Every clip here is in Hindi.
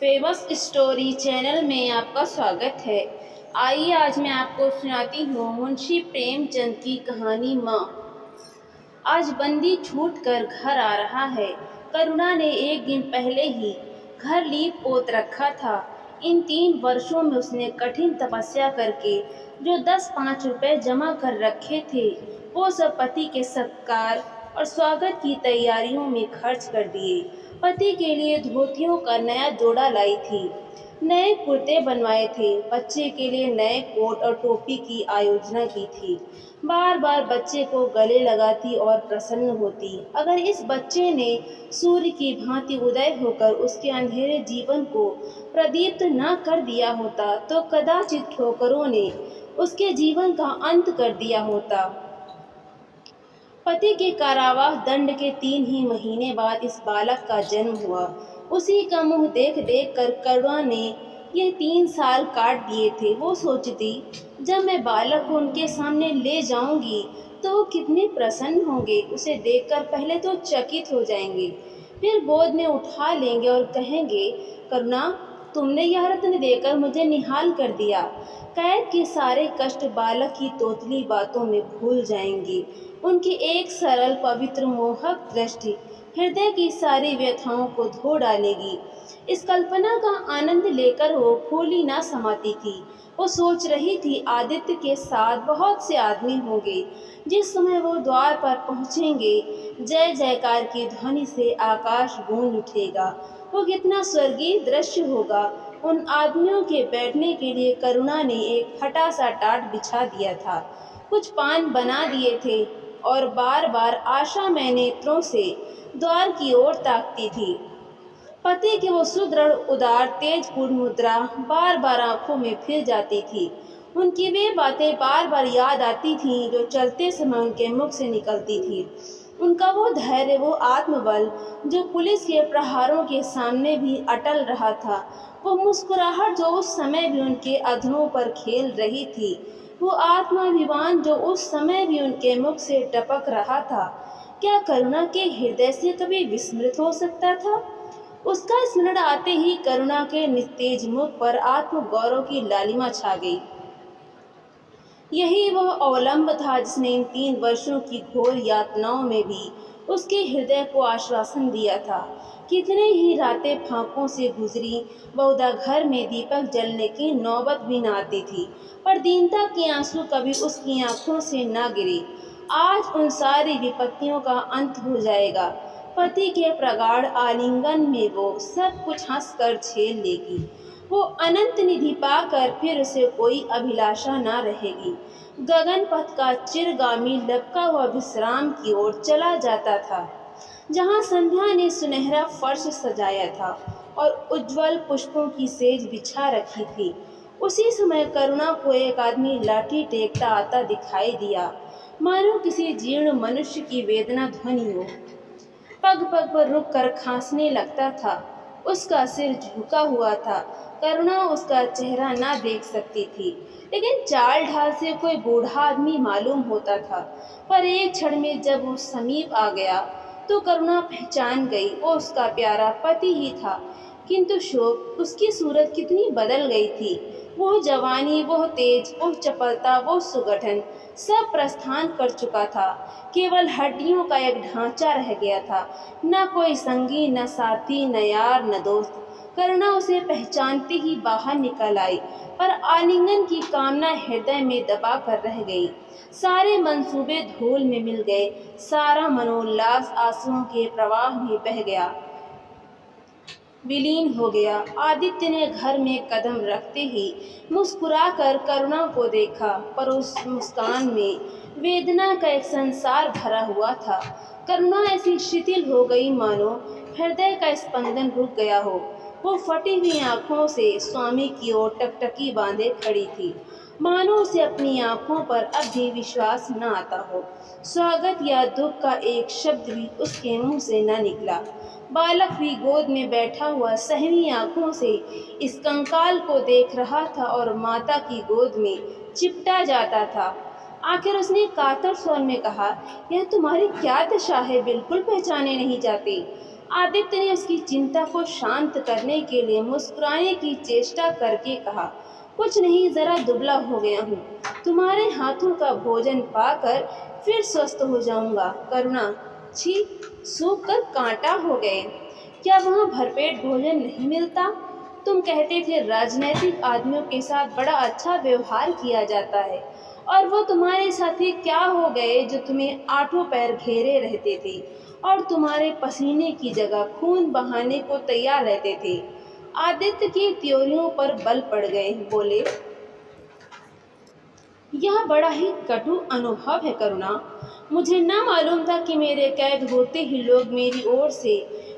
फेमस स्टोरी चैनल में आपका स्वागत है। आइए आज मैं आपको सुनाती हूँ मुंशी प्रेमचंद की कहानी माँ। आज बंदी छूट कर घर आ रहा है। करुणा ने एक दिन पहले ही घर लीप पोत रखा था। इन 3 वर्षों में उसने कठिन तपस्या करके जो 10-5 रुपए जमा कर रखे थे वो सब पति के सत्कार और स्वागत की तैयारियों में खर्च कर दिए। पति के लिए धोतियों का नया जोड़ा लाई थी, नए कुर्ते बनवाए थे, बच्चे के लिए नए कोट और टोपी की आयोजना की थी। बार बार बच्चे को गले लगाती और प्रसन्न होती। अगर इस बच्चे ने सूर्य की भांति उदय होकर उसके अंधेरे जीवन को प्रदीप्त न कर दिया होता तो कदाचित ठोकरों ने उसके जीवन का अंत कर दिया होता। पति के कारावास दंड के 3 ही महीने बाद इस बालक का जन्म हुआ। उसी का मुंह देख देख कर करुणा ने ये 3 साल काट दिए थे। वो सोचती, जब मैं बालक को उनके सामने ले जाऊंगी तो वो कितने प्रसन्न होंगे। उसे देखकर पहले तो चकित हो जाएंगे, फिर गोद में उठा लेंगे और कहेंगे, करुणा, तुमने यह रत्न देकर मुझे निहाल कर दिया। कैद के सारे कष्ट बालक की तोतली बातों में भूल जाएंगे। उनकी एक सरल पवित्र मोहक दृष्टि हृदय की सारी व्यथाओं को धो डालेगी। इस कल्पना का आनंद लेकर वो फूली ना समाती थी। वो सोच रही थी, आदित्य के साथ बहुत से आदमी होंगे। जिस समय वो द्वार पर पहुंचेंगे, जय जयकार की ध्वनि से आकाश गूंज उठेगा। वो कितना स्वर्गीय दृश्य होगा। उन आदमियों के बैठने के लिए करुणा ने एक फटा सा टाट बिछा दिया था, कुछ पान बना दिए थे और बार बार आशामय नेत्रों से द्वार की ओर ताकती थी। पति की वो सुदृढ़ उदार तेजपूर्ण मुद्रा बार बार आंखों में फिर जाती थी। उनकी वे बातें बार बार याद आती थीं जो चलते समय उनके मुख से निकलती थी। उनका वो धैर्य, वो आत्मबल जो पुलिस के प्रहारों के सामने भी अटल रहा था। वो मुस्कुराहट जो उस समय भी उनके अधरों पर खेल रही थी। वो आत्माभिमान जो उस समय भी उनके मुख से टपक रहा था। क्या करुणा के हृदय से कभी विस्मृत हो सकता था? उसका स्मरण आते ही करुणा के निस्तेज मुख पर आत्मगौरव की लालिमा छा गई। यही वह अवलंब था जिसने इन 3 वर्षों की घोर यातनाओं में भी उसके हृदय को आश्वासन दिया था। कितने ही रातें फांकों से गुजरी, बहुधा घर में दीपक जलने की नौबत भी न आती थी, पर दीनता के आंसू कभी उसकी आंखों से न गिरे। आज उन सारी विपत्तियों का अंत हो जाएगा। पति के प्रगाढ़ आलिंगन में वो सब कुछ हंसकर झेल लेगी। वो अनंत निधि पाकर फिर उसे कोई अभिलाषा न रहेगी। गगन पथ का चिरगामी लपका हुआ विश्राम की ओर चला जाता था, जहाँ संध्या ने सुनहरा फर्श सजाया था और उज्जवल पुष्पों की सेज बिछा रखी थी। उसी समय करुणा को एक आदमी लाठी टेकता आता दिखाई दिया, मानो किसी जीर्ण मनुष्य की वेदना ध्वनि हो। पग पग पर रुक कर खांसने लगता था। उसका सिर झुका हुआ था। करुणा उसका चेहरा ना देख सकती थी, लेकिन चाल ढाल से कोई बूढ़ा आदमी मालूम होता था। पर एक क्षण में जब वो समीप आ गया तो करुणा पहचान गई, वो उसका प्यारा पति ही था। किंतु शोक, उसकी सूरत कितनी बदल गई थी। वो जवानी, वो तेज, वो चपलता, वो सुगठन सब प्रस्थान कर चुका था। केवल हड्डियों का एक ढांचा रह गया था। न कोई संगी, न साथी, न यार, न दोस्त। करुणा उसे पहचानते ही बाहर निकल आई, पर आलिंगन की कामना हृदय में दबा कर रह गई। सारे मंसूबे धूल में मिल गए। सारा मनोल्लास आंसुओं के प्रवाह में बह गया, विलीन हो गया। आदित्य ने घर में कदम रखते ही मुस्कुराकर करुणा को देखा, पर उस मुस्कान में वेदना का एक संसार भरा हुआ था। करुणा ऐसी शिथिल हो गई मानो हृदय का स्पंदन रुक गया हो। वो फटी हुई आंखों से स्वामी की ओर टकटकी बांधे खड़ी थी, मानो उसे अपनी आंखों पर अब भी विश्वास न आता हो। स्वागत या दुख का एक शब्द भी उसके मुंह से न निकला। बालक भी गोद में बैठा हुआ सहमी आंखों से इस कंकाल को देख रहा था और माता की गोद में चिपटा जाता था। आखिर उसने कातर स्वर में कहा, यह तुम्हारी क्या दशा है, बिल्कुल पहचाने नहीं जाती। आदित्य ने उसकी चिंता को शांत करने के लिए मुस्कुराने की चेष्टा करके कहा, कुछ नहीं, जरा दुबला हो गया हूँ। तुम्हारे हाथों का भोजन पाकर फिर स्वस्थ हो जाऊंगा। करुणा, छी, सूख कर कांटा हो गए। क्या वहाँ भरपेट भोजन नहीं मिलता? तुम कहते थे राजनीतिक आदमियों के साथ बड़ा अच्छा व्यवहार किया जाता है, और वो तुम्हारे साथी क्या हो गए जो तुम्हें आठों पैर घेरे रहते थे और तुम्हारे पसीने की जगह खून बहाने को तैयार रहते थे। आदित्य की त्योरियों पर बल पड़ गए। बोले, यह बड़ा ही कटु अनुभव है करुणा। मुझे न मालूम था कि मेरे कैद होते ही लोग मेरी ओर से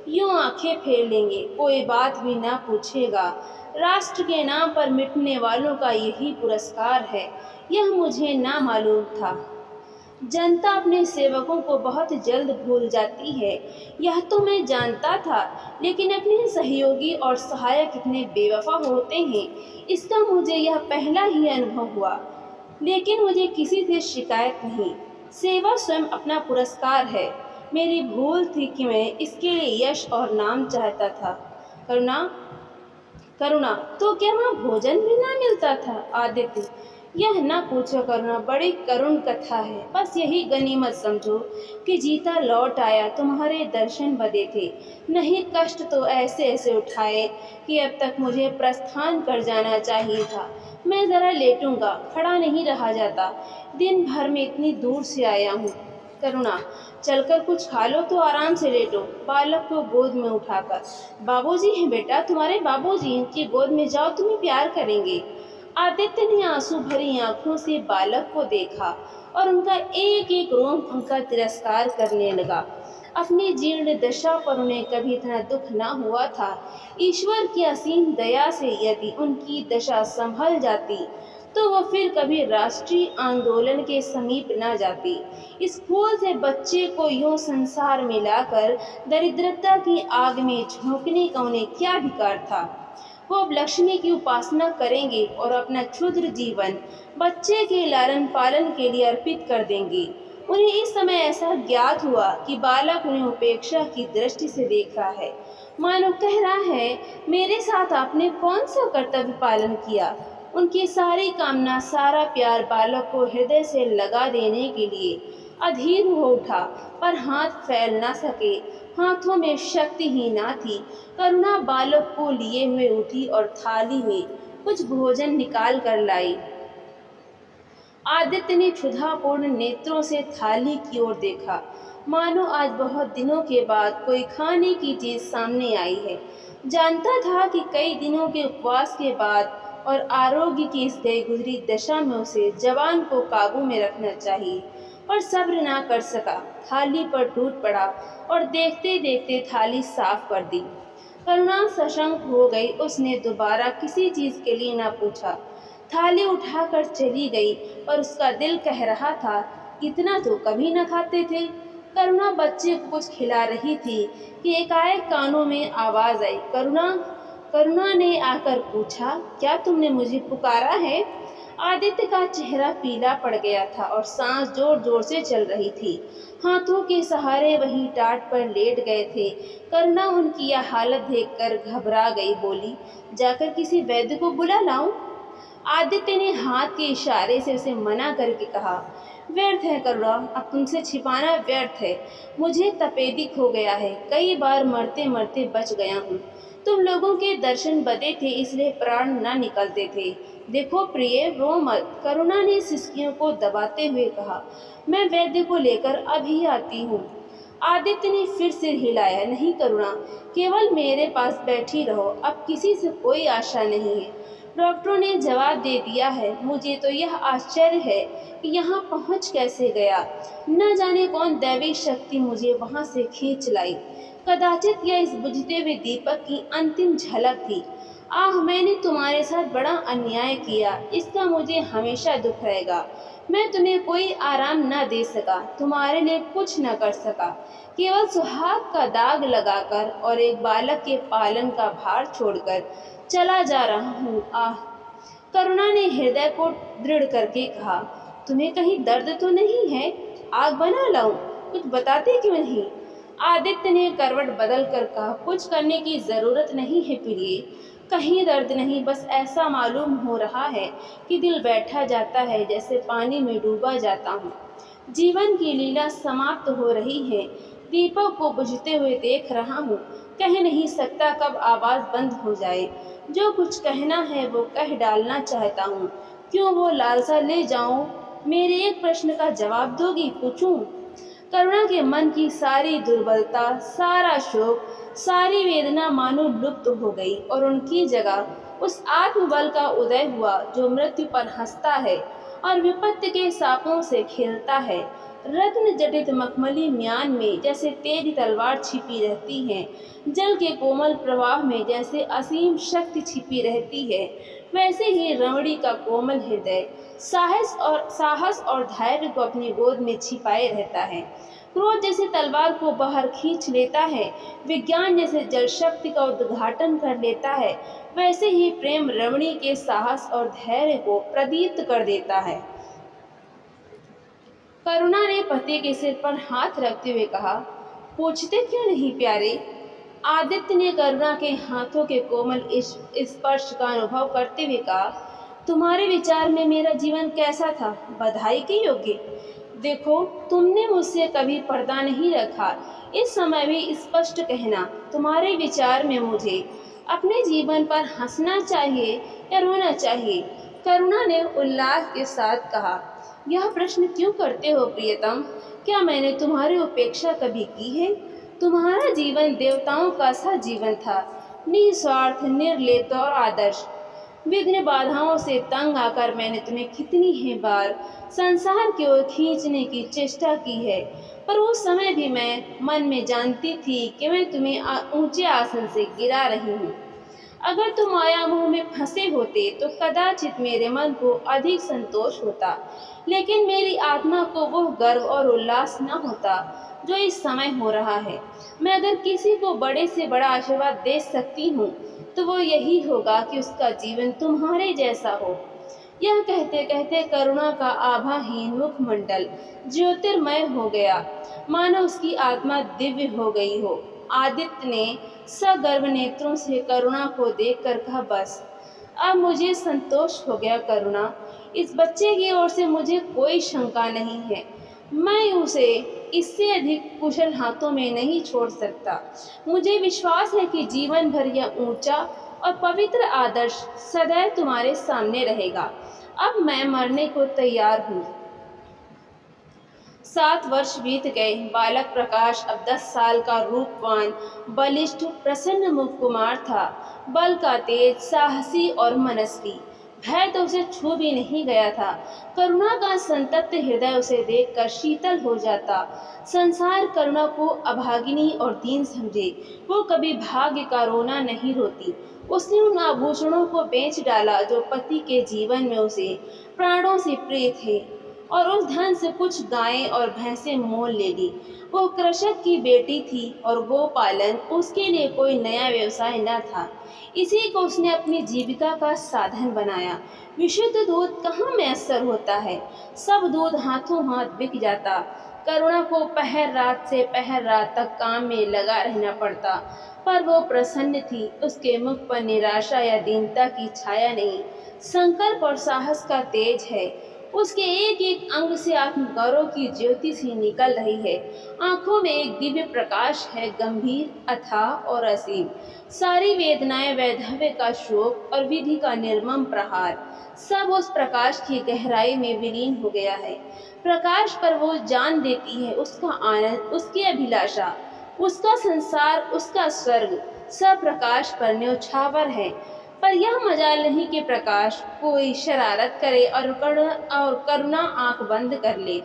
यूं आंखें फेर लेंगे, कोई बात भी ना पूछेगा। राष्ट्र के नाम पर मिटने वालों का यही पुरस्कार है, यह मुझे ना मालूम था। जनता अपने सेवकों को बहुत जल्द भूल जाती है, यह तो मैं जानता था, लेकिन अपने सहयोगी और सहायक इतने बेवफा होते हैं, इसका मुझे यह पहला ही अनुभव हुआ। लेकिन मुझे किसी से शिकायत नहीं। सेवा स्वयं अपना पुरस्कार है। मेरी भूल थी कि मैं इसके लिए यश और नाम चाहता था। करुणा, करुणा, तो क्या वहाँ भोजन भी ना मिलता था? आदित्य, यह न पूछो करुणा, बड़ी करुण कथा है। बस यही गनीमत समझो कि जीता लौट आया, तुम्हारे दर्शन बदे थे। नहीं, कष्ट तो ऐसे ऐसे उठाए कि अब तक मुझे प्रस्थान कर जाना चाहिए था। मैं ज़रा लेटूंगा, खड़ा नहीं रहा जाता। दिन भर में इतनी दूर से आया हूँ। करुणा, चलकर कुछ खा लो तो आराम से लेटो। बालक को गोद में उठाकर, बाबूजी हैं बेटा, तुम्हारे बाबूजी, इनकी गोद में जाओ, तुम्हें प्यार करेंगे। आदित्य ने आंसू भरी आंखों से बालक को देखा और उनका एक एक रोम उनका तिरस्कार करने लगा। अपनी जीर्ण दशा पर उन्हें कभी इतना दुख न हुआ था। ईश्वर की असीम दया से यदि उनकी दशा संभल जाती तो वो फिर कभी राष्ट्रीय आंदोलन के समीप न जाती। इस फूल से बच्चे को यूं संसार में लाकर दरिद्रता की आग में झोंकने का उन्हें क्या अधिकार था? वो अब लक्ष्मी की उपासना करेंगे और अपना क्षुद्र जीवन बच्चे के लालन पालन के लिए अर्पित कर देंगे। उन्हें इस समय ऐसा ज्ञात हुआ कि बालक उन्हें उपेक्षा की दृष्टि से देख रहा है, मानो कह रहा है, मेरे साथ आपने कौन सा कर्तव्य पालन किया? उनकी सारी कामना, सारा प्यार बालक को हृदय से लगा देने के लिए अधीर हो उठा, पर हाथ फैल ना सके। हाथों में शक्ति ही ना थी। करुणा बालक को लिए हुए उठी और थाली में कुछ भोजन निकाल कर लाई। आदित्य ने क्षुधापूर्ण नेत्रों से थाली की ओर देखा, मानो आज बहुत दिनों के बाद कोई खाने की चीज सामने आई है। जानता था कि कई दिनों के उपवास के बाद और आरोग्य की इस गई गुजरी दशा में उसे जवान को काबू में रखना चाहिए, पर सब्र ना कर सका। थाली पर टूट पड़ा और देखते देखते थाली साफ कर दी। करुणा सशंक हो गई। उसने दोबारा किसी चीज के लिए ना पूछा, थाली उठाकर चली गई। और उसका दिल कह रहा था, इतना तो कभी न खाते थे। करुणा बच्चे को कुछ खिला रही थी कि एकाएक कानों में आवाज आई, करुणा। करुणा ने आकर पूछा, क्या तुमने मुझे पुकारा है? आदित्य का चेहरा पीला पड़ गया था और सांस जोर जोर से चल रही थी। हाथों के सहारे वहीं टाट पर लेट गए थे। करुणा उनकी यह हालत देखकर घबरा गई। बोली, जाकर किसी वैद्य को बुला लाऊं? आदित्य ने हाथ के इशारे से उसे मना करके कहा, व्यर्थ है करुणा, अब तुमसे छिपाना व्यर्थ है। मुझे तपेदिक हो गया है, कई बार मरते मरते बच गया हूँ। तुम लोगों के दर्शन बदे थे, इसलिए प्राण न निकलते थे। देखो प्रिय, रो मत। करुणा ने सिसकियों को दबाते हुए कहा, मैं वैद्य को लेकर अभी आती हूँ। आदित्य ने फिर सिर हिलाया, नहीं करुणा, केवल मेरे पास बैठी रहो, अब किसी से कोई आशा नहीं है। डॉक्टरों ने जवाब दे दिया है। मुझे तो यह आश्चर्य है कि यहाँ पहुँच कैसे गया। न जाने कौन दैवी शक्ति मुझे वहाँ से खींच लाई। कदाचित यह इस बुझते हुए दीपक की अंतिम झलक थी। आह, मैंने तुम्हारे साथ बड़ा अन्याय किया, इसका मुझे हमेशा दुख रहेगा। मैं तुम्हें कोई आराम न दे सका, तुम्हारे लिए कुछ न कर सका, केवल सुहाग का दाग लगाकर और एक बालक के पालन का भार छोड़कर चला जा रहा हूँ। आह, करुणा ने हृदय को दृढ़ करके कहा, तुम्हें कहीं दर्द तो नहीं है? आग बना लाऊं? कुछ बताते क्यों नहीं? आदित्य ने करवट बदल कर कहा, कुछ करने की जरूरत नहीं है प्रिय, कहीं दर्द नहीं, बस ऐसा मालूम हो रहा है कि दिल बैठा जाता है, जैसे पानी में डूबा जाता हूँ। जीवन की लीला समाप्त हो रही है, दीपक को बुझते हुए देख रहा हूँ, कह नहीं सकता कब आवाज़ बंद हो जाए। जो कुछ कहना है वो कह डालना चाहता हूँ, क्यों वो लालसा ले जाऊँ। मेरे एक प्रश्न का जवाब दोगी, पूछूं? करुणा के मन की सारी दुर्बलता, सारा शोक, सारी वेदना मानो लुप्त हो गई और उनकी जगह उस आत्मबल का उदय हुआ जो मृत्यु पर हंसता है और विपत्ति के सांपों से खेलता है। रत्न जटित मखमली म्यान में जैसे तेज तलवार छिपी रहती है, जल के कोमल प्रवाह में जैसे असीम शक्ति छिपी रहती है, वैसे ही रमणी का कोमल हृदय साहस और धैर्य को अपनी गोद में छिपाए रहता है। क्रोध जैसे तलवार को बाहर खींच लेता है, विज्ञान जैसे जल शक्ति का उद्घाटन कर लेता है, वैसे ही प्रेम रमणी के साहस और धैर्य को प्रदीप्त कर देता है। करुणा ने पति के सिर पर हाथ रखते हुए कहा, पूछते क्यों नहीं प्यारे? आदित्य ने करुणा के हाथों के कोमल स्पर्श का अनुभव करते हुए कहा, तुम्हारे विचार में मेरा जीवन कैसा था? बधाई के योग्य। देखो, तुमने मुझसे कभी पर्दा नहीं रखा, इस समय भी स्पष्ट कहना, तुम्हारे विचार में मुझे अपने जीवन पर हंसना चाहिए या रोना चाहिए? करुणा ने उल्लास के साथ कहा, यह प्रश्न क्यों करते हो प्रियतम? क्या मैंने तुम्हारी उपेक्षा कभी की है? तुम्हारा जीवन देवताओं का सा जीवन था, निस्वार्थ, निर्लिप्त और आदर्श। विघ्न बाधाओं से तंग आकर मैंने तुम्हें कितनी ही बार संसार की ओर खींचने की चेष्टा की है, पर उस समय भी मैं मन में जानती थी कि मैं तुम्हें ऊंचे आसन से गिरा रही हूँ। अगर तुम माया मोह में फंसे होते तो कदाचित मेरे मन को अधिक संतोष होता, लेकिन मेरी आत्मा को वह गर्व और उल्लास न होता जो इस समय हो रहा है। मैं अगर किसी को बड़े से बड़ा आशीर्वाद दे सकती हूँ तो वो यही होगा कि उसका जीवन तुम्हारे जैसा हो। यह कहते कहते करुणा का आभाहीन मुखमंडल ज्योतिर्मय हो गया, मानो उसकी आत्मा दिव्य हो गई हो। आदित्य ने सगर्व नेत्रों से करुणा को देखकर कहा, बस अब मुझे संतोष हो गया करुणा, इस बच्चे की ओर से मुझे कोई शंका नहीं है। मैं उसे इससे अधिक कुशल हाथों में नहीं छोड़ सकता। मुझे विश्वास है कि जीवन भर यह ऊंचा और पवित्र आदर्श सदैव तुम्हारे सामने रहेगा। अब मैं मरने को तैयार हूँ। 7 वर्ष बीत गए। बालक प्रकाश अब 10 साल का रूपवान, बलिष्ठ, प्रसन्न मुख कुमार था। बल का तेज, साहसी और मनस्वी। भय तो उसे छू भी नहीं गया था। करुणा का संतप्त हृदय उसे देखकर शीतल हो जाता। संसार करुणा को अभागिनी और दीन समझे, वो कभी भाग्य का रोना नहीं रोती। उसने उन आभूषणों को बेच डाला जो पति के जीवन में उसे प्राणों से प्रिय थे, और उस धन से कुछ गायें और भैंसें मोल ले ली। वो कृषक की बेटी थी और गोपालन उसके लिए कोई नया व्यवसाय न था। इसी को उसने अपनी जीविका का साधन बनाया। विशुद्ध दूध कहाँ मैसर होता है, सब दूध हाथों हाथ बिक जाता। करुणा को पहर रात से पहर रात तक काम में लगा रहना पड़ता, पर वो प्रसन्न थी। उसके मुख पर निराशा या दीनता की छाया नहीं, संकल्प और साहस का तेज है। उसके एक एक अंग से आत्मगौरव की ज्योति सी निकल रही है। आंखों में एक दिव्य प्रकाश है, गंभीर, अथाह और असीम। सारी वेदनाएं, वैधव्य का शोक और विधि का निर्मम प्रहार, सब उस प्रकाश की गहराई में विलीन हो गया है। प्रकाश पर वो जान देती है, उसका आनंद, उसकी अभिलाषा, उसका संसार, उसका स्वर्ग, सब प्रकाश पर न्यौछावर है। पर यह मजाल नहीं कि प्रकाश कोई शरारत करे और करुणा आंख बंद कर ले।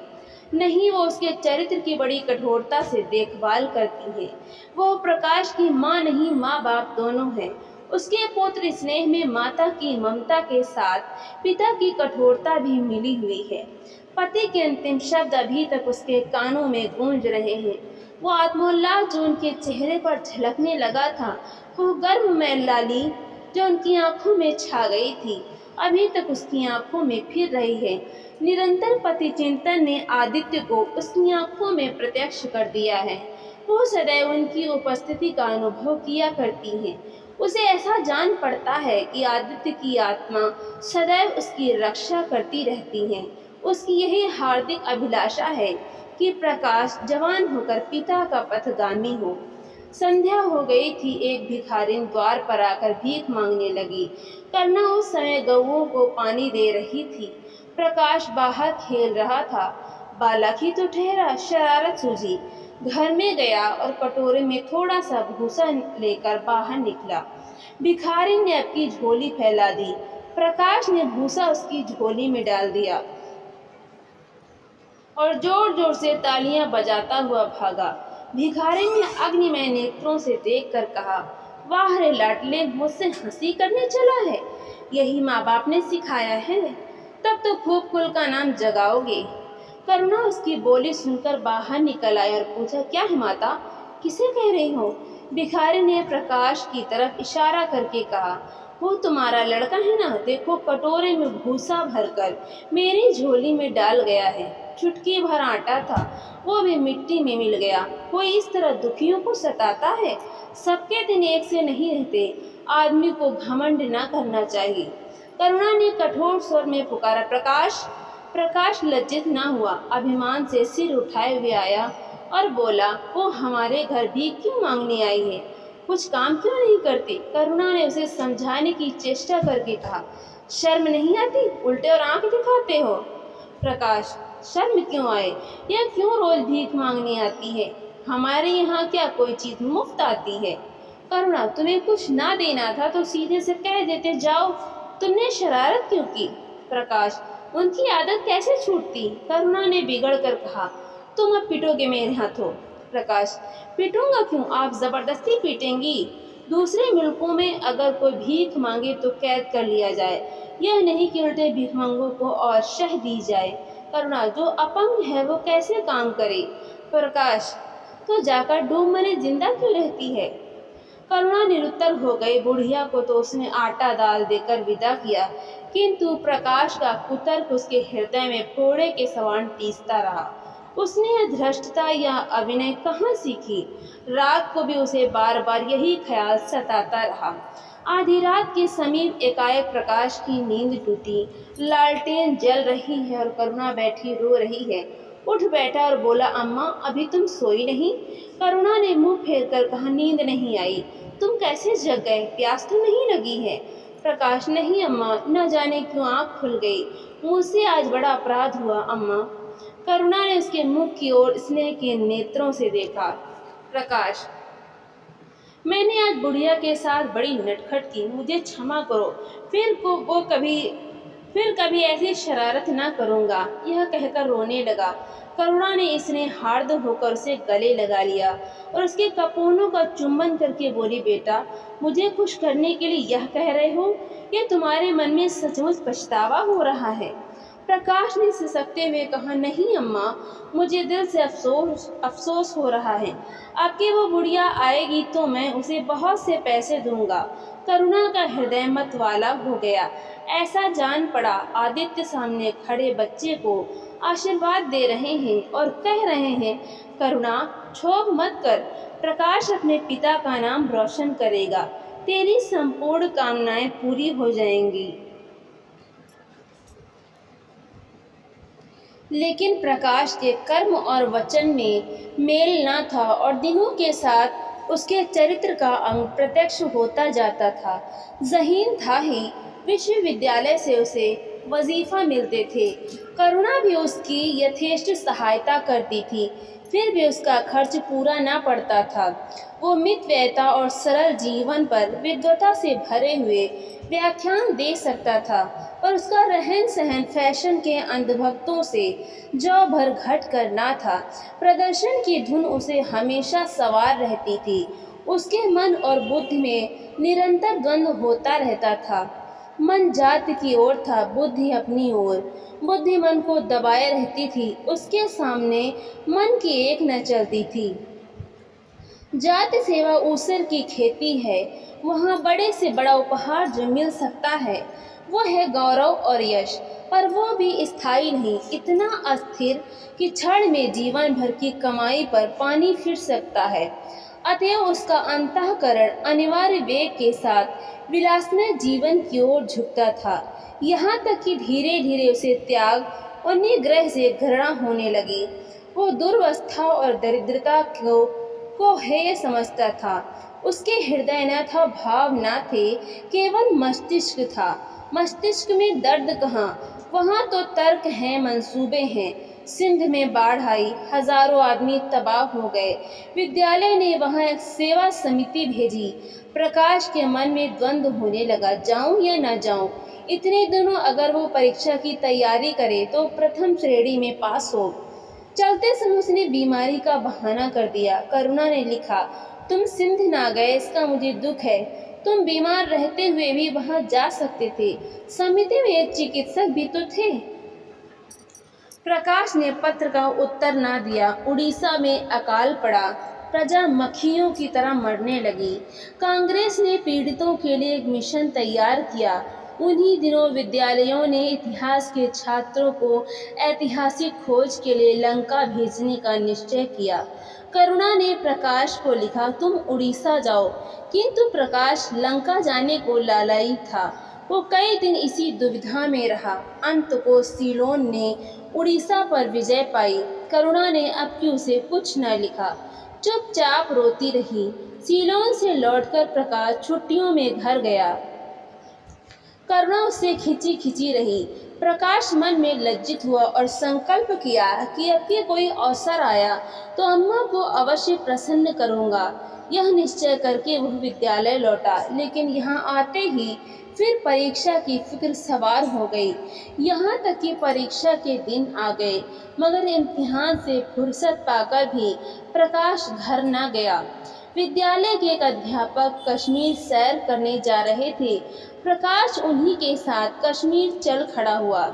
नहीं, वो उसके चरित्र की बड़ी कठोरता से देखभाल करती है। वो प्रकाश की माँ नहीं, माँ बाप दोनों है। उसके पुत्र स्नेह में माता की ममता के साथ पिता की कठोरता भी मिली हुई है। पति के अंतिम शब्द अभी तक उसके कानों में गूंज रहे हैं। वो आत्मोल्लास जो उनके चेहरे पर झलकने लगा था, वो गर्वमय लाली जो उनकी आंखों में छा गई थी, अभी तक उसकी आंखों में फिर रही है। निरंतर पति चिंतन ने आदित्य को उसकी आंखों में प्रत्यक्ष कर दिया है। वो सदैव उनकी उपस्थिति का अनुभव किया करती हैं। उसे ऐसा जान पड़ता है कि आदित्य की आत्मा सदैव उसकी रक्षा करती रहती है। उसकी यही हार्दिक अभिलाषा है कि प्रकाश जवान होकर पिता का पथगामी हो। संध्या हो गई थी। एक भिखारिन द्वार पर आकर भीख मांगने लगी। करुणा उस समय गऊओं को पानी दे रही थी। प्रकाश बाहर खेल रहा था। बालक ही तो ठहरा, शरारत सूझी। घर में गया और कटोरे में थोड़ा सा भूसा लेकर बाहर निकला। भिखारिन ने अपनी झोली फैला दी। प्रकाश ने भूसा उसकी झोली में डाल दिया और जोर जोर से तालियां बजाता हुआ भागा। भिखारिन ने अग्निमय नेत्रों से देखकर कहा, वाह रे लाडले, मुझसे हंसी करने चला है। यही माँ बाप ने सिखाया है। तब तो खूब कुल का नाम जगाओगे। करुणा उसकी बोली सुनकर बाहर निकल आई और पूछा, क्या है माता, किसे कह रही हो? भिखारी ने प्रकाश की तरफ इशारा करके कहा, वो तुम्हारा लड़का है ना, देखो कटोरे में भूसा भरकर मेरी झोली में डाल गया है। चुटकी भर आटा था, वो भी मिट्टी में मिल गया। कोई इस तरह दुखियों को सताता है? सबके दिन एक से नहीं रहते। आदमी को घमंड न करना चाहिए। करुणा ने कठोर स्वर में पुकारा, प्रकाश। प्रकाश लज्जित न हुआ, अभिमान से सिर उठाए हुए आया और बोला, वो हमारे घर भी क्यों मांगने आई है? कुछ काम क्यों नहीं करती? करुणा ने उसे समझाने की चेष्टा करके कहा, शर्म नहीं आती? उल्टे और आंख दिखाते हो। प्रकाश, शर्म क्यों आए? यह क्यों रोज भीख मांगने आती है? हमारे यहाँ क्या कोई चीज मुफ्त आती है? करुणा, तुम्हें कुछ ना देना था तो सीधे से कह देते, जाओ। तुमने शरारत क्यों की? प्रकाश, उनकी आदत कैसे छूटती? करुणा ने बिगड़ कर कहा, तुम अब पिटोगे मेरे हाथों। प्रकाश, पीटूंगा क्यों? आप जबरदस्ती पीटेंगी। दूसरे मुल्कों में अगर कोई भीख मांगे तो कैद कर लिया जाए, यह नहीं कि उल्टे भिखमंगों को और शह दी जाए। करुणा, जो अपंग है वो कैसे काम करे? प्रकाश, तो जाकर डूब मरे जिंदा क्यों रहती है? करुणा निरुत्तर हो गई। बुढ़िया को तो उसने आटा दाल देकर विदा किया, किंतु प्रकाश का कुतर्क उसके हृदय में फोड़े के समान टीसता रहा। उसने यह धृष्टता या अभिनय कहाँ सीखी? रात को भी उसे बार बार यही ख्याल सताता रहा। आधी रात के समीप एकाएक प्रकाश की नींद टूटी। लालटेन जल रही है और करुणा बैठी रो रही है। उठ बैठा और बोला, अम्मा, अभी तुम सोई नहीं? करुणा ने मुंह फेर कर कहा, नींद नहीं आई। तुम कैसे जग गए? प्यास तो नहीं लगी है? प्रकाश, नहीं अम्मा, न जाने क्यों आँख खुल गई। मुझसे आज बड़ा अपराध हुआ अम्मा। करुणा ने उसके मुख की ओर स्नेह के नेत्रों से देखा। प्रकाश, मैंने आज बुढ़िया के साथ बड़ी नटखट की, मुझे क्षमा करो। फिर कभी ऐसी शरारत ना करूँगा। यह कहकर रोने लगा। करुणा ने इसने हार्द होकर उसे गले लगा लिया और उसके कपोलों का चुंबन करके बोली, बेटा, मुझे खुश करने के लिए यह कह रहे हो? ये तुम्हारे मन में सचमुच पछतावा हो रहा है? प्रकाश ने सिसकते हुए कहा, नहीं अम्मा, मुझे दिल से अफसोस हो रहा है। आपकी वो बुढ़िया आएगी तो मैं उसे बहुत से पैसे दूंगा। करुणा का हृदय मतवाला हो गया। ऐसा जान पड़ा आदित्य सामने खड़े बच्चे को आशीर्वाद दे रहे हैं और कह रहे हैं, करुणा, क्षोभ मत कर, प्रकाश अपने पिता का नाम रोशन करेगा, तेरी संपूर्ण कामनाएं पूरी हो जाएंगी। लेकिन प्रकाश के कर्म और वचन में मेल न था और दिनों के साथ उसके चरित्र का अंग प्रत्यक्ष होता जाता था। ज़हीन था ही, विश्वविद्यालय से उसे वजीफा मिलते थे। करुणा भी उसकी यथेष्ट सहायता करती थी, फिर भी उसका खर्च पूरा ना पड़ता था। वो मितव्ययिता और सरल जीवन पर विद्वता से भरे हुए व्याख्यान दे सकता था, पर उसका रहन सहन फैशन के अंधभक्तों से जौ भर घट कर ना था। प्रदर्शन की धुन उसे हमेशा सवार रहती थी। उसके मन और बुद्धि में निरंतर द्वंद्व होता रहता था। मन जाति की ओर था, बुद्धि अपनी ओर। बुद्धि मन को दबाए रहती थी, उसके सामने मन की एक न चलती थी। जाति सेवा ऊसर की खेती है। वहाँ बड़े से बड़ा उपहार जो मिल सकता है वो है गौरव और यश। पर वो भी स्थायी नहीं, इतना अस्थिर कि क्षण में जीवन भर की कमाई पर पानी फिर सकता है। अतएव उसका अंतःकरण अनिवार्य वेग के साथ विलासमय जीवन की ओर झुकता था, यहाँ तक कि धीरे धीरे उसे त्याग और निग्रह से घृणा होने लगी। वो दुर्वस्था और दरिद्रता को हेय समझता था। उसके हृदय न था, भाव न थे, केवल मस्तिष्क था। मस्तिष्क में दर्द कहाँ, वहाँ तो तर्क हैं, मंसूबे हैं। सिंध में बाढ़ आई, हजारों आदमी तबाह हो गए। विद्यालय ने वहाँ एक सेवा समिति भेजी। प्रकाश के मन में द्वंद्व होने लगा, जाऊं या न जाऊं। इतने दिनों अगर वो परीक्षा की तैयारी करे तो प्रथम श्रेणी में पास हो। चलते समय उसने बीमारी का बहाना कर दिया। करुणा ने लिखा, तुम सिंध ना गए इसका मुझे दुख है। तुम बीमार रहते हुए भी वहां जा सकते थे। समिति में एक चिकित्सक भी तो थे। प्रकाश ने पत्र का उत्तर ना दिया। उड़ीसा में अकाल पड़ा, प्रजा मक्खियों की तरह मरने लगी। कांग्रेस ने पीड़ितों के लिए एक मिशन तैयार किया। उन्हीं दिनों विद्यालयों ने इतिहास के छात्रों को ऐतिहासिक खोज के लिए लंका भेजने का निश्चय किया। करुणा ने प्रकाश को लिखा, तुम उड़ीसा जाओ। किंतु प्रकाश लंका जाने को लालाई था। वो कई दिन इसी दुविधा में रहा। अंत को सीलोन ने उड़ीसा पर विजय पाई। करुणा ने अब की उसे कुछ न लिखा, चुपचाप रोती रही। सीलोन से लौटकर प्रकाश छुट्टियों में घर गया। करुणा उससे खिंची खिंची रही। प्रकाश मन में लज्जित हुआ और संकल्प किया कि अब के कोई अवसर आया तो अम्मा को अवश्य प्रसन्न करूंगा। यह निश्चय करके वह विद्यालय लौटा, लेकिन यहाँ आते ही फिर परीक्षा की फिक्र सवार हो गई। यहाँ तक कि परीक्षा के दिन आ गए, मगर इम्तिहान से फुर्सत पाकर भी प्रकाश घर न गया। विद्यालय के एक अध्यापक कश्मीर सैर करने जा रहे थे। प्रकाश उन्हीं के साथ कश्मीर चल खड़ा हुआ।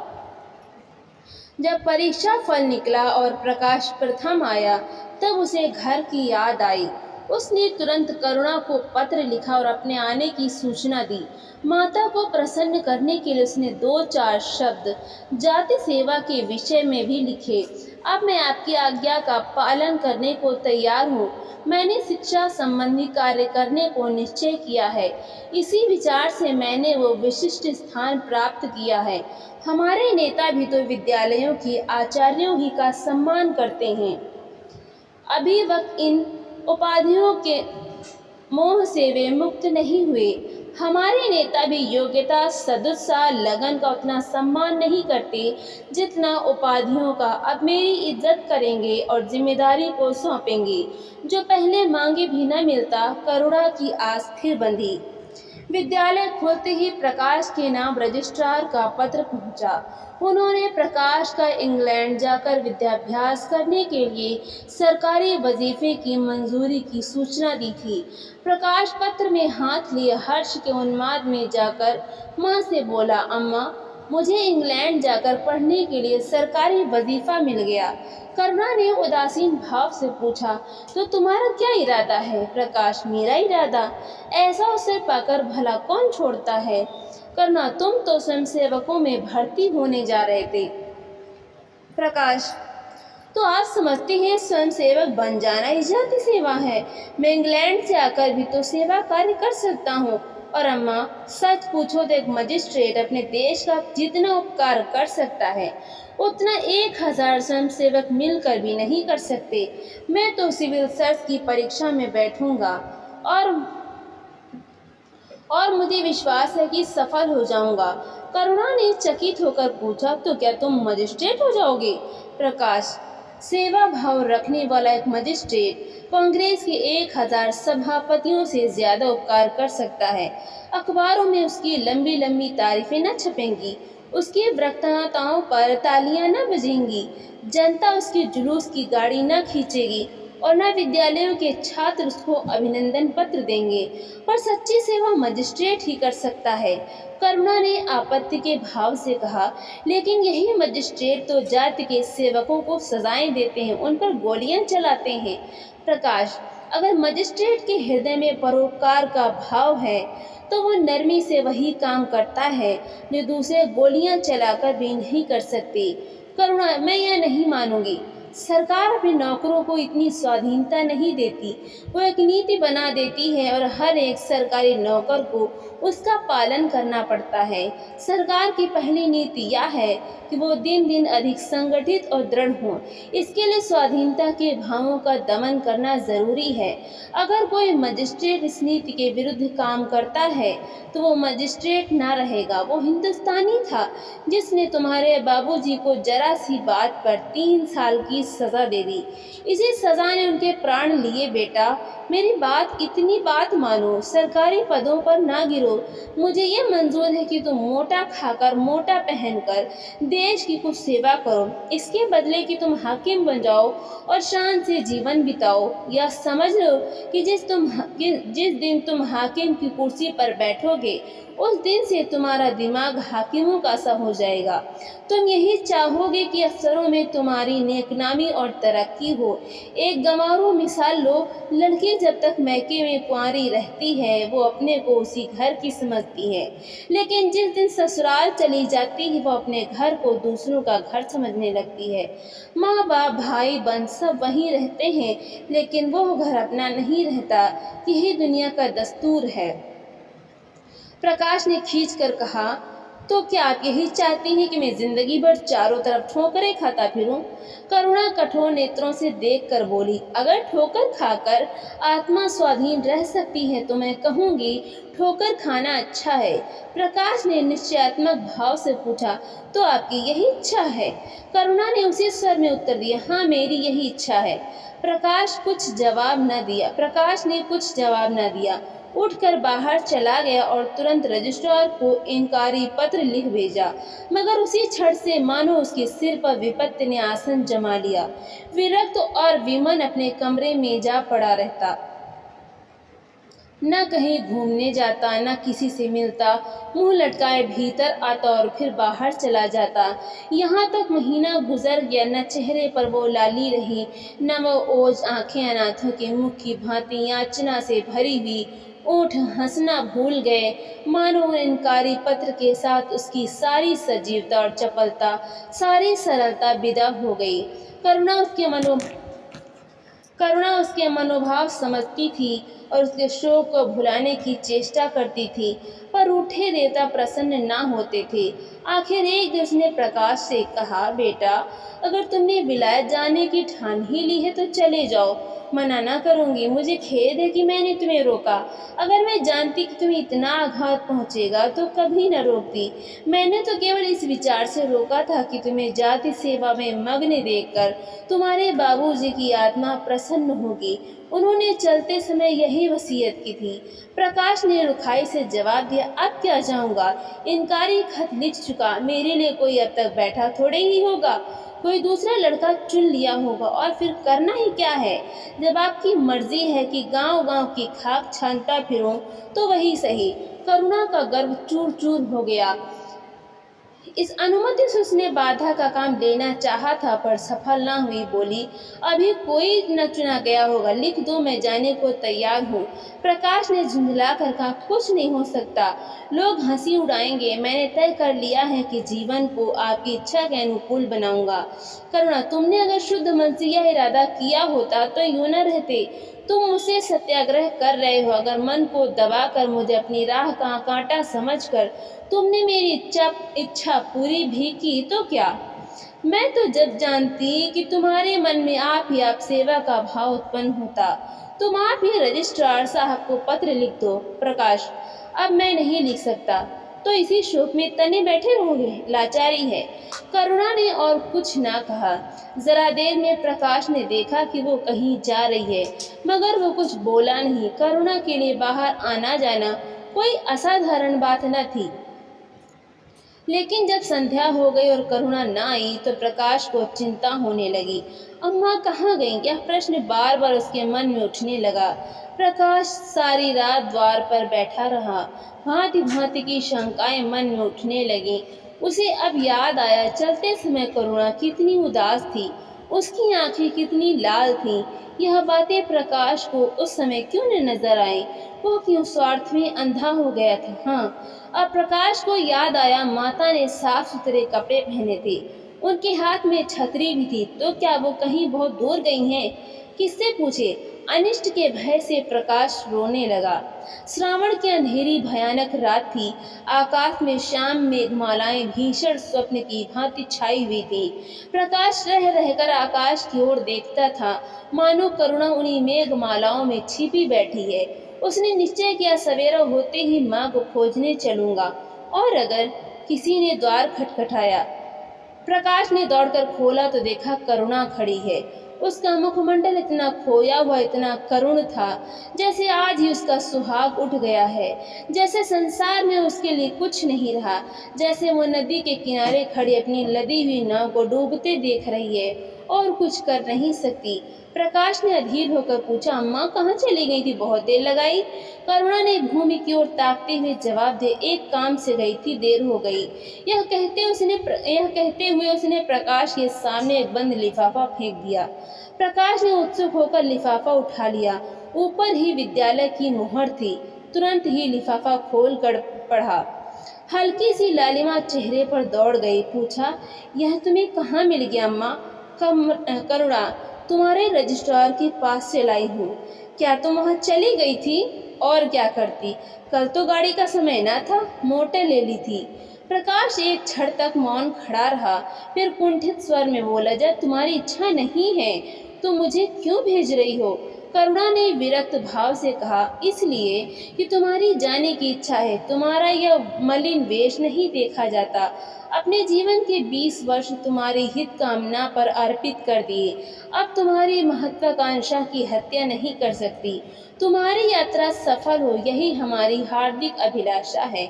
जब परीक्षा फल निकला और प्रकाश प्रथम आया, तब उसे घर की याद आई। उसने तुरंत करुणा को पत्र लिखा और अपने आने की सूचना दी। माता को प्रसन्न करने के लिए उसने 2-4 शब्द जाति सेवा के विषय में भी लिखे। अब मैं आपकी आज्ञा का पालन करने को तैयार हूँ। मैंने शिक्षा संबंधी कार्य करने को निश्चय किया है। इसी विचार से मैंने वो विशिष्ट स्थान प्राप्त किया है। हमारे नेता भी तो विद्यालयों की आचार्यों ही का सम्मान करते हैं। अभी वक्त इन उपाधियों के मोह से वे मुक्त नहीं हुए। हमारे नेता भी योग्यता, सदुत्साह, लगन का उतना सम्मान नहीं करते जितना उपाधियों का। अब मेरी इज्जत करेंगे और जिम्मेदारी को सौंपेंगे। जो पहले मांगे भी न मिलता, करुणा की आस फिर बंधी। विद्यालय खुलते ही प्रकाश के नाम रजिस्ट्रार का पत्र पहुंचा। उन्होंने प्रकाश का इंग्लैंड जाकर विद्याभ्यास करने के लिए सरकारी वजीफे की मंजूरी की सूचना दी थी। प्रकाश पत्र में हाथ लिए हर्ष के उन्माद में जाकर माँ से बोला, अम्मा, मुझे इंग्लैंड जाकर पढ़ने के लिए सरकारी वजीफा मिल गया। करुणा ने उदासीन भाव से पूछा, तो तुम्हारा क्या इरादा है? प्रकाश, मेरा इरादा? ऐसा अवसर पाकर भला कौन छोड़ता है? करुणा, तुम तो स्वयंसेवकों में भर्ती होने जा रहे थे। प्रकाश, तो आप समझते हैं स्वयंसेवक बन जाना ही जाति सेवा है। मैं इंग्लैंड से आकर भी तो सेवा कार्य कर सकता हूँ। और अम्मा, सच पूछो तो एक मजिस्ट्रेट अपने देश का जितना उपकार कर सकता है उतना 1000 स्वयंसेवक मिलकर भी नहीं कर सकते। मैं तो सिविल सर्विस की परीक्षा में बैठूंगा और मुझे विश्वास है कि सफल हो जाऊंगा। करुणा ने चकित होकर पूछा, तो क्या तुम मजिस्ट्रेट हो जाओगे? प्रकाश, सेवा भाव रखने वाला एक मजिस्ट्रेट कांग्रेस के 1000 सभापतियों से ज्यादा उपकार कर सकता है। अखबारों में उसकी लंबी लंबी तारीफें न छपेंगी, उसकी वक्तव्यों पर तालियां न बजेंगी, जनता उसके जुलूस की गाड़ी न खींचेगी और न विद्यालयों के छात्र उसको अभिनंदन पत्र देंगे। पर सच्ची सेवा मजिस्ट्रेट ही कर सकता है। करुणा ने आपत्ति के भाव से कहा, लेकिन यही मजिस्ट्रेट तो जाति के सेवकों को सजाएं देते हैं, उन पर गोलियां चलाते हैं। प्रकाश, अगर मजिस्ट्रेट के हृदय में परोपकार का भाव है तो वो नरमी से वही काम करता है जो दूसरे गोलियां चलाकर भी नहीं कर सकते। करुणा, मैं यह नहीं मानूंगी। सरकार अपने नौकरों को इतनी स्वाधीनता नहीं देती। वो एक नीति बना देती है और हर एक सरकारी नौकर को उसका पालन करना पड़ता है। सरकार की पहली नीति यह है कि वो दिन दिन अधिक संगठित और दृढ़ हों। इसके लिए स्वाधीनता के भावों का दमन करना जरूरी है। अगर कोई मजिस्ट्रेट इस नीति के विरुद्ध काम करता है तो वो मजिस्ट्रेट ना रहेगा। वो हिंदुस्तानी था जिसने तुम्हारे बाबूजी को जरा सी बात पर 3 साल की सजा दे दी। इसी सजा ने उनके प्राण लिए। बेटा, मेरी बात, इतनी बात मानो, सरकारी पदों पर ना गिरो। मुझे ये मंजूर है कि तुम मोटा खाकर मोटा पहनकर देश की कुछ सेवा करो, इसके बदले कि तुम हाकिम बन जाओ और शान से जीवन बिताओ। या समझ लो कि जिस दिन तुम हाकिम की कुर्सी पर बैठोगे उस दिन से तुम्हारा दिमाग हाकिमों का सा हो जाएगा। तुम यही चाहोगे कि अफसरों में तुम्हारी नेकनामी और तरक्की हो। एक गंवारू मिसाल लो, लड़की जब तक मैके में कुंवारी रहती है वो अपने को उसी घर की समझती है, लेकिन जिस दिन ससुराल चली जाती है वो अपने घर को दूसरों का घर समझने लगती है। माँ बाप भाई बहन सब वहीं रहते हैं लेकिन वो घर अपना नहीं रहता। यही दुनिया का दस्तूर है। प्रकाश ने खींच कर कहा, तो क्या आप यही चाहती हैं कि मैं जिंदगी भर चारों तरफ ठोकरें खाता फिरूं? करुणा कठोर नेत्रों से देखकर बोली, अगर ठोकर खाकर आत्मा स्वाधीन रह सकती है तो मैं कहूँगी ठोकर खाना अच्छा है। प्रकाश ने निश्चयात्मक भाव से पूछा, तो आपकी यही इच्छा है? करुणा ने उसी स्वर में उत्तर दिया, हाँ, मेरी यही इच्छा है। प्रकाश ने कुछ जवाब न दिया, उठकर बाहर चला गया और तुरंत रजिस्ट्रार को इनकारी पत्र लिख भेजा। मगर उसी क्षण से मानो उसके सिर पर विपत्ति ने आसन जमा लिया। विरक्त और विमन अपने कमरे में जा पड़ा रहता। न कहीं घूमने जाता, न किसी से मिलता, मुंह लटकाए भीतर आता और फिर बाहर चला जाता। यहाँ तक महीना गुजर गया, न चेहरे पर वो लाली रही, न वो ओज आंखें अनाथों के मुख की भांति याचना से भरी हुई। ओठ हंसना भूल गए, मानो इनकारी पत्र के साथ उसकी सारी सजीवता और चपलता, सारी सरलता विदा हो गई। करुणा उसके मनोभाव समझती थी और उसके शोक को भुलाने की चेष्टा करती थी, पर रूठे देवता प्रसन्न ना होते थे। आखिर एक दिन उसने प्रकाश से कहा, बेटा, अगर तुमने विलायत जाने की ठान ही ली है तो चले जाओ, मना ना करूंगी। मुझे खेद है कि मैंने तुम्हें रोका। अगर मैं जानती कि तुम्हें इतना आघात पहुंचेगा तो कभी न रोकती। मैंने तो केवल इस विचार से रोका था कि तुम्हें जाति सेवा में मग्न देखकर तुम्हारे बाबूजी की आत्मा प्रसन्न होगी। उन्होंने चलते समय यही वसीयत की थी। प्रकाश ने रुखाई से जवाब दिया, अब क्या जाऊंगा, इनकारी खत लिख चुका। मेरे लिए कोई अब तक बैठा थोड़े ही होगा, कोई दूसरा लड़का चुन लिया होगा, और फिर करना ही क्या है। जब आपकी मर्जी है कि गांव गांव की खाक छानता फिरूं तो वही सही। करुणा का गर्व चूर चूर हो गया। इस अनुमति से उसने बाधा का काम लेना चाहा था पर सफल ना हुई। बोली, अभी कोई न चुना गया होगा, लिख दो, मैं जाने को तैयार हूँ। प्रकाश ने झुंझला कर कहा, कुछ नहीं हो सकता, लोग हंसी उड़ाएंगे। मैंने तय कर लिया है कि जीवन को आपकी इच्छा के अनुकूल बनाऊंगा। करुणा, तुमने अगर शुद्ध मन से यह इरादा किया होता तो यूं न रहते। तुम मुझसे सत्याग्रह कर रहे हो। अगर मन को दबाकर मुझे अपनी राह का कांटा समझकर तुमने मेरी इच्छा पूरी भी की तो क्या? मैं तो जब जानती कि तुम्हारे मन में आप ही आप सेवा का भाव उत्पन्न होता। तुम आप ही रजिस्ट्रार साहब को पत्र लिख दो। प्रकाश, अब मैं नहीं लिख सकता, तो इसी शोक में तने बैठे रहोगे, लाचारी है। करुणा ने और कुछ ना कहा। जरा देर में प्रकाश ने देखा कि वो कहीं जा रही है, मगर वो कुछ बोला नहीं। करुणा के लिए बाहर आना जाना कोई असाधारण बात न थी, लेकिन जब संध्या हो गई और करुणा न आई तो प्रकाश को चिंता होने लगी। अम्मा कहाँ गईं? यह प्रश्न बार बार उसके मन में उठने लगा। प्रकाश सारी रात द्वार पर बैठा रहा। भांति भांति की शंकाएं मन में उठने लगीं। उसे अब याद आया, चलते समय करुणा कितनी उदास थी। उसकी आंखें कितनी लाल थीं, यह बातें प्रकाश को उस समय क्यों न नजर आई। वो क्यों स्वार्थ में अंधा हो गया था। हाँ, अब प्रकाश को याद आया, माता ने साफ सुथरे कपड़े पहने थे, उनके हाथ में छतरी भी थी। तो क्या वो कहीं बहुत दूर गई हैं? किससे पूछे? अनिष्ट के भय से प्रकाश रोने लगा। श्रावण की अंधेरी भयानक रात थी। आकाश में शाम मेघमालाएं भीषण स्वप्न की भांति छाई हुई थी। प्रकाश रह रहकर आकाश की ओर देखता था, मानो करुणा उन्हीं मेघमालाओं में छिपी बैठी है। उसने निश्चय किया, सवेरा होते ही माँ को खोजने चलूंगा। और अगर किसी ने द्वार खटखटाया, प्रकाश ने दौड़कर खोला तो देखा करुणा खड़ी है। उसका मुखमंडल इतना खोया हुआ, इतना करुण था, जैसे आज ही उसका सुहाग उठ गया है, जैसे संसार में उसके लिए कुछ नहीं रहा, जैसे वो नदी के किनारे खड़ी अपनी लदी हुई नाव को डूबते देख रही है और कुछ कर नहीं सकती। प्रकाश ने अधीर होकर पूछा, अम्मा कहाँ चली गई थी, बहुत देर लगाई। करुणा ने भूमि की ओर ताकते हुए जवाब दे, एक काम से गई थी, देर हो गई। यह कहते हुए उसने प्रकाश के सामने एक बंद लिफाफा फेंक दिया। प्रकाश ने उत्सुक होकर लिफाफा उठा लिया। ऊपर ही विद्यालय की मुहर थी। तुरंत ही लिफाफा खोलकर पढ़ा। हल्की सी लालिमा चेहरे पर दौड़ गई। पूछा, यह तुम्हें कहाँ मिल गया अम्मा? करुणा, तुम्हारे रजिस्ट्रार के पास से लाई हूँ। क्या तुम वहाँ चली गई थी? और क्या करती, कल तो गाड़ी का समय ना था, मोटर ले ली थी। प्रकाश एक क्षण तक मौन खड़ा रहा, फिर कुंठित स्वर में बोला, जब तुम्हारी इच्छा नहीं है तो मुझे क्यों भेज रही हो? करुणा ने विरक्त भाव से कहा, इसलिए कि तुम्हारी जाने की इच्छा है। तुम्हारा यह मलिन वेश नहीं देखा जाता। अपने जीवन के 20 वर्ष तुम्हारी हित कामना पर अर्पित कर दिए। अब तुम्हारी महत्वाकांक्षा की हत्या नहीं कर सकती। तुम्हारी यात्रा सफल हो, यही हमारी हार्दिक अभिलाषा है।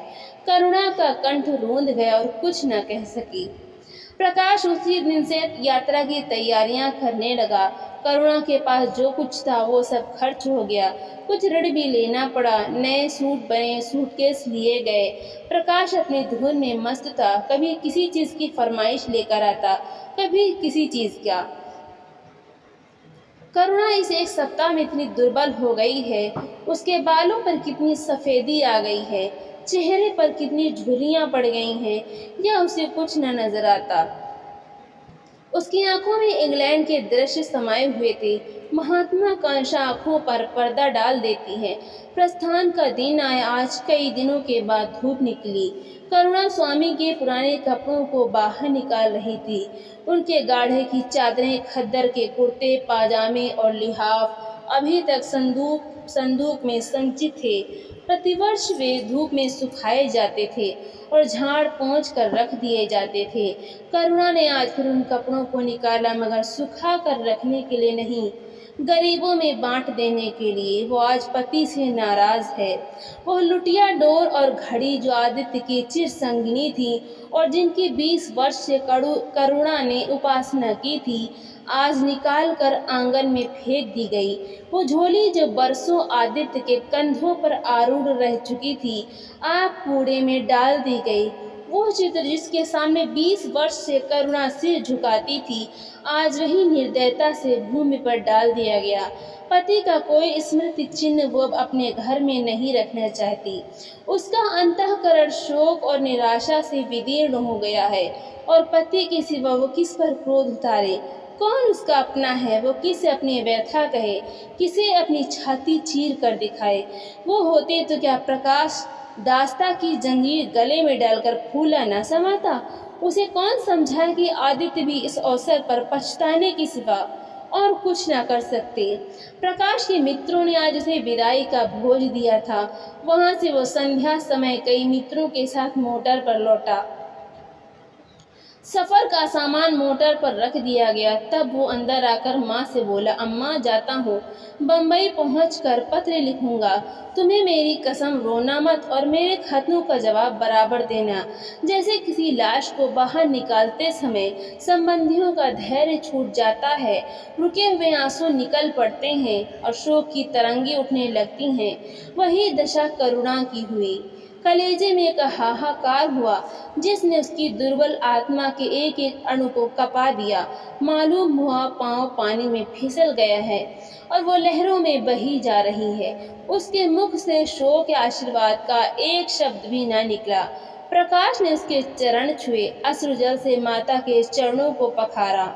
करुणा का कंठ रूंध गया और कुछ न कह सकी। प्रकाश उसी दिन से यात्रा की तैयारियां करने लगा। करुणा के पास जो कुछ था वो सब खर्च हो गया। कुछ ऋण भी लेना पड़ा। नए सूट बने, सूटकेस लिए गए। प्रकाश अपनी धुन में मस्त था। कभी किसी चीज की फरमाइश लेकर आता, कभी किसी चीज का। करुणा इस एक सप्ताह में इतनी दुर्बल हो गई है। उसके बालों पर कितनी सफेदी आ गई है, चेहरे पर कितनी झुर्रियां पड़ गई हैं, यह उसे कुछ न नजर आता। उसकी आंखों में इंग्लैंड के दृश्य समाये हुए थे। महत्वाकांक्षा आंखों पर पर्दा डाल देती है। प्रस्थान का दिन आया। आज कई दिनों के बाद धूप निकली। करुणा स्वामी के पुराने कपड़ों को बाहर निकाल रही थी। उनके गाढ़े की चादरें, खद्दर के कुर्ते पाजामे और लिहाफ अभी तक संदूक में संचित थे। प्रतिवर्ष वे धूप में सुखाए जाते थे और झाड़ पोंछ कर रख दिए जाते थे। करुणा ने आज फिर उन कपड़ों को निकाला, मगर सुखा कर रखने के लिए नहीं, गरीबों में बांट देने के लिए। वो आज पति से नाराज है। वह लुटिया डोर और घड़ी जो आदित्य की चिर संगिनी थी और जिनकी 20 वर्ष से करुणा ने उपासना की थी, आज निकाल कर आंगन में फेंक दी गई। वो झोली जो बरसों आदित्य के कंधों पर आरूढ़ रह चुकी थी, आग कूड़े में डाल दी गई। वो चित्र जिसके सामने 20 वर्ष से करुणा सिर झुकाती थी, आज वही निर्दयता से भूमि पर डाल दिया गया। पति का कोई स्मृति चिन्ह वो अब अपने घर में नहीं रखना चाहती। उसका अंतःकरण शोक और निराशा से विदीर्ण हो गया है और पति के सिवा वो किस पर क्रोध उतारे? कौन उसका अपना है? वो किसे अपनी व्यथा कहे, किसे अपनी छाती चीर कर दिखाए? वो होते तो क्या प्रकाश दास्ता की जंजीर गले में डालकर फूला न समाता? उसे कौन समझाए कि आदित्य भी इस अवसर पर पछताने की सिवा और कुछ न कर सकते। प्रकाश के मित्रों ने आज उसे विदाई का भोज दिया था। वहां से वो संध्या समय कई मित्रों के साथ मोटर पर लौटा। सफर का सामान मोटर पर रख दिया गया। तब वो अंदर आकर माँ से बोला, अम्मा जाता हूँ, बम्बई पहुँचकर पत्र लिखूंगा। तुम्हें मेरी कसम, रोना मत और मेरे खतों का जवाब बराबर देना। जैसे किसी लाश को बाहर निकालते समय संबंधियों का धैर्य छूट जाता है, रुके हुए आंसू निकल पड़ते हैं और शोक की तरंगे उठने लगती हैं, वही दशा करुणा की हुई। कलेजे में एक हाहाकार हुआ, जिसने उसकी दुर्बल आत्मा के एक एक अणु को कपा दिया। मालूम हुआ पाँव पानी में फिसल गया है और वो लहरों में बही जा रही है। उसके मुख से शोक या आशीर्वाद का एक शब्द भी न निकला। प्रकाश ने उसके चरण छुए, अश्रुजल से माता के चरणों को पखारा,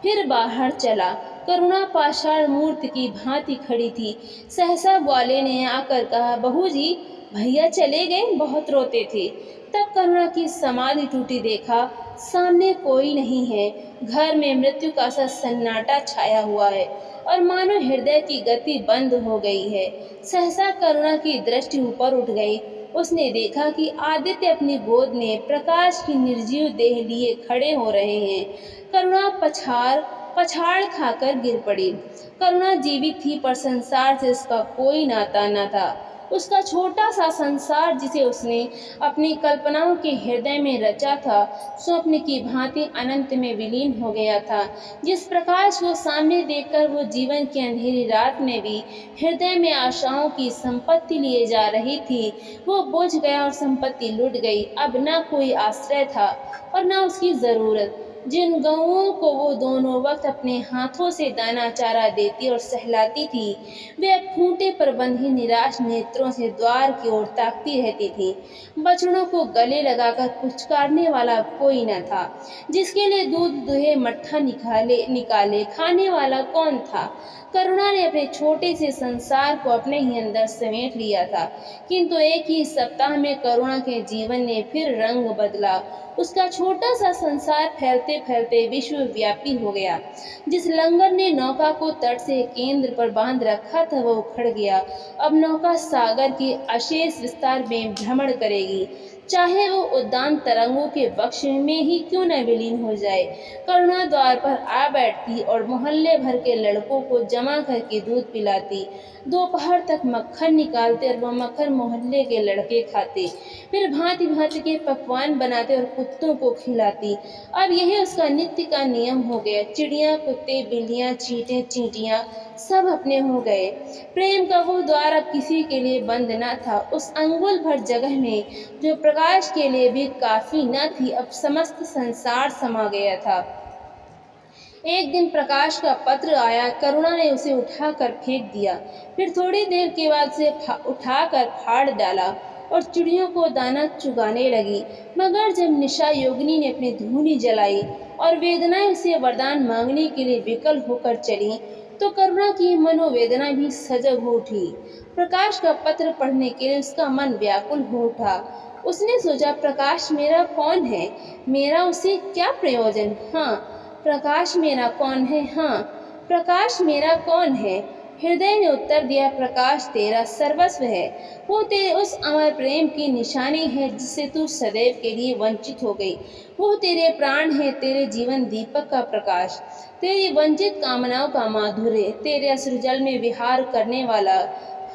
फिर बाहर चला। करुणा पाषाण मूर्ति की भांति खड़ी थी। सहसा ग्वाले ने आकर कहा, बहू जी, भैया चले गए, बहुत रोते थे। तब करुणा की समाधि टूटी, देखा सामने कोई नहीं है। घर में मृत्यु का सा सन्नाटा छाया हुआ है और मानो हृदय की गति बंद हो गई है। सहसा करुणा की दृष्टि ऊपर उठ गई। उसने देखा कि आदित्य अपनी गोद में प्रकाश की निर्जीव देह लिए खड़े हो रहे हैं। करुणा पछाड़ खाकर गिर पड़ी। करुणा जीवित थी, पर संसार से उसका कोई नाता न था। उसका छोटा सा संसार, जिसे उसने अपनी कल्पनाओं के हृदय में रचा था, स्वप्न की भांति अनंत में विलीन हो गया था। जिस प्रकाश को सामने देखकर वो जीवन की अंधेरी रात में भी हृदय में आशाओं की संपत्ति लिए जा रही थी, वो बुझ गया और संपत्ति लुट गई। अब न कोई आश्रय था और न उसकी जरूरत। जिन गऊओं को वो दोनों वक्त अपने हाथों से दाना चारा देती और सहलाती थी, वे अब खूंटे पर बंधी निराश नेत्रों से द्वार की ओर ताकती रहती थी। बछड़ों को गले लगाकर पुचकारने वाला कोई न था। जिसके लिए दूध दुहे मट्ठा निकाले खाने वाला कौन था। करुणा ने अपने छोटे से संसार को अपने ही अंदर समेट लिया था, किंतु एक ही सप्ताह में करुणा के जीवन ने फिर रंग बदला। उसका छोटा सा संसार फैलते फैलते विश्वव्यापी हो गया। जिस लंगर ने नौका को तट से केंद्र पर बांध रखा था, वो उखड़ गया। अब नौका सागर के अशेष विस्तार में भ्रमण करेगी, चाहे वो उद्दाम तरंगों के वक्ष में ही क्यों न विलीन हो जाए। करुणा द्वार पर आ बैठती और मोहल्ले भर के लड़कों को जमा करके दूध पिलाती। दोपहर तक मक्खन निकालते और वह मक्खन मोहल्ले के लड़के खाते। फिर भांति भांति के पकवान बनाते और कुत्तों को खिलाती। अब यही उसका नित्य का नियम हो गया। चिड़िया, कुत्ते, बिल्लियां, चींटे, चींटियां सब अपने हो गए। प्रेम का वो द्वार अब किसी के लिए बंद न था। उस अंगुल भर जगह में जो प्रकाश के लिए भी काफी न थी, अब समस्त संसार समा गया था। एक दिन प्रकाश का पत्र आया। करुणा ने उसे उठाकर फेंक दिया, फिर थोड़ी देर के बाद उसे उठाकर फाड़ डाला और चिड़ियों को दाना चुगाने लगी। मगर जब निशा योगिनी ने अपनी धूनी जलाई और वेदनाएं उसे वरदान मांगने के लिए विकल होकर चली, तो करुणा की मनोवेदना भी सजग हो उठी। प्रकाश का पत्र पढ़ने के लिए उसका मन व्याकुल हो उठा। उसने सोचा, प्रकाश मेरा कौन है, मेरा उसे क्या प्रयोजन। हाँ, प्रकाश मेरा कौन है, हाँ, प्रकाश मेरा कौन है। हृदय ने उत्तर दिया, प्रकाश तेरा सर्वस्व है। वो तेरे उस अमर प्रेम की निशानी है जिससे तू सदैव के लिए वंचित हो गई। वो तेरे प्राण है, तेरे जीवन दीपक का प्रकाश, तेरी वंचित कामनाओं का माधुर्य, तेरे अश्रुजल में विहार करने वाला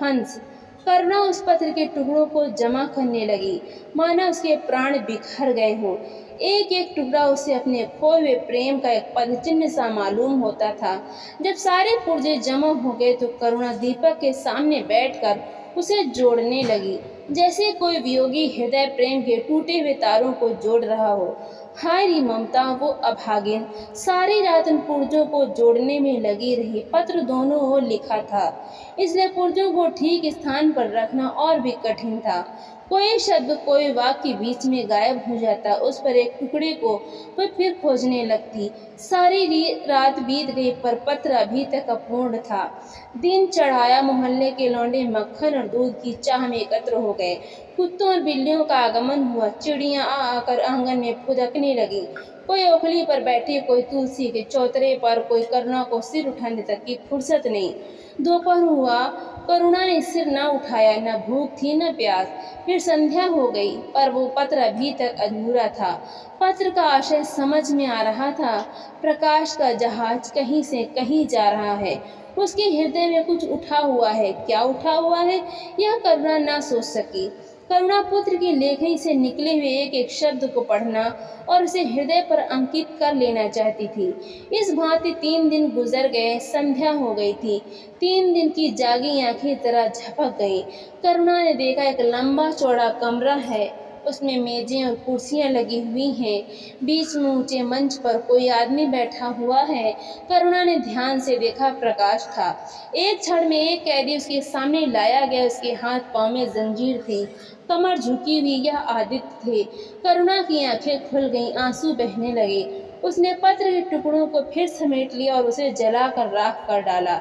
हंस। करुणा उस पत्र के टुकड़ों को जमा करने लगी, मानो उसके प्राण बिखर गए हों। एक एक टुकड़ा उसे अपने खोए हुए प्रेम का एक पदचिन्ह सा मालूम होता था। जब सारे पुर्जे जमा हो गए तो करुणा दीपक के सामने बैठकर उसे जोड़ने लगी, जैसे कोई वियोगी हृदय प्रेम के टूटे हुए तारों को जोड़ रहा हो। हाय री ममता, वो अभागिन सारी रात उन पुर्जों को जोड़ने में लगी रही। पत्र दोनों ओर लिखा था, इसलिए पुर्जों को ठीक स्थान पर रखना और भी कठिन था। कोई शब्द, कोई वाक्य बीच में गायब हो जाता। उस पर एक टुकड़े को वह फिर खोजने लगती। सारी रात बीत गई, पर पत्र अभी तक अपूर्ण था। दिन चढ़ाया, मोहल्ले के लौंडे मक्खन और दूध की चाह में एकत्र हो गए। कुत्तों और बिल्लियों का आगमन हुआ। चिड़ियां आकर आंगन में फुदकने लगी। कोई ओखली पर बैठी, कोई तुलसी के चौतरे पर, कोई करुणा को सिर उठाने तक की फुर्सत नहीं। दोपहर हुआ, करुणा ने सिर न उठाया। न भूख थी न प्यास। फिर संध्या हो गई, पर वो पत्र अभी तक अधूरा था। पत्र का आशय समझ में आ रहा था। प्रकाश का जहाज कहीं से कहीं जा रहा है। उसके हृदय में कुछ उठा हुआ है। क्या उठा हुआ है, यह करुणा न सोच सकी। करुणा पुत्र की लेखनी से निकले हुए एक एक शब्द को पढ़ना और उसे हृदय पर अंकित कर लेना चाहती थी। इस भांति 3 दिन गुजर गए। संध्या हो गई थी। 3 दिन की जागी आंखें तरह झपक गई। करुणा ने देखा, एक लंबा चौड़ा कमरा है। उसमें मेजें और कुर्सियां लगी हुई हैं। बीच में ऊंचे मंच पर कोई आदमी बैठा हुआ है। करुणा ने ध्यान से देखा, प्रकाश था। एक क्षण में एक कैदी उसके सामने लाया गया। उसके हाथ पांव में जंजीर थी, कमर झुकी हुई। यह आदित्य थे। करुणा की आंखें खुल गईं, आंसू बहने लगे। उसने पत्र के टुकड़ों को फिर समेट लिया और उसे जलाकर राख कर डाला।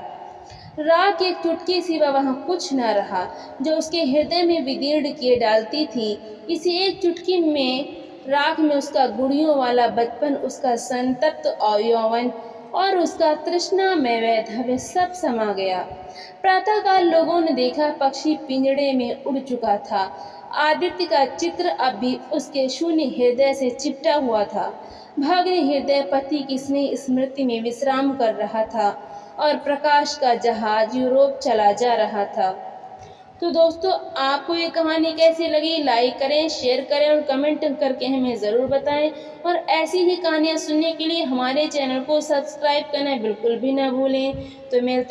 राख एक चुटकी सिवा वहां कुछ न रहा जो उसके हृदय में विदीर्ण किए डालती थी। इसी एक चुटकी में राख में उसका गुड़ियों वाला बचपन, उसका संतप्त यौवन और उसका तृष्णामय वैधव्य सब समा गया। प्रातःकाल लोगों ने देखा, पक्षी पिंजड़े में उड़ चुका था। आदित्य का चित्र अब भी उसके शून्य हृदय से चिपटा हुआ था। भग्न हृदय पति की स्नेह स्मृति में विश्राम कर रहा था और प्रकाश का जहाज यूरोप चला जा रहा था। तो दोस्तों, आपको ये कहानी कैसी लगी? लाइक करें, शेयर करें और कमेंट करके हमें ज़रूर बताएं। और ऐसी ही कहानियाँ सुनने के लिए हमारे चैनल को सब्सक्राइब करना बिल्कुल भी ना भूलें। तो मिलते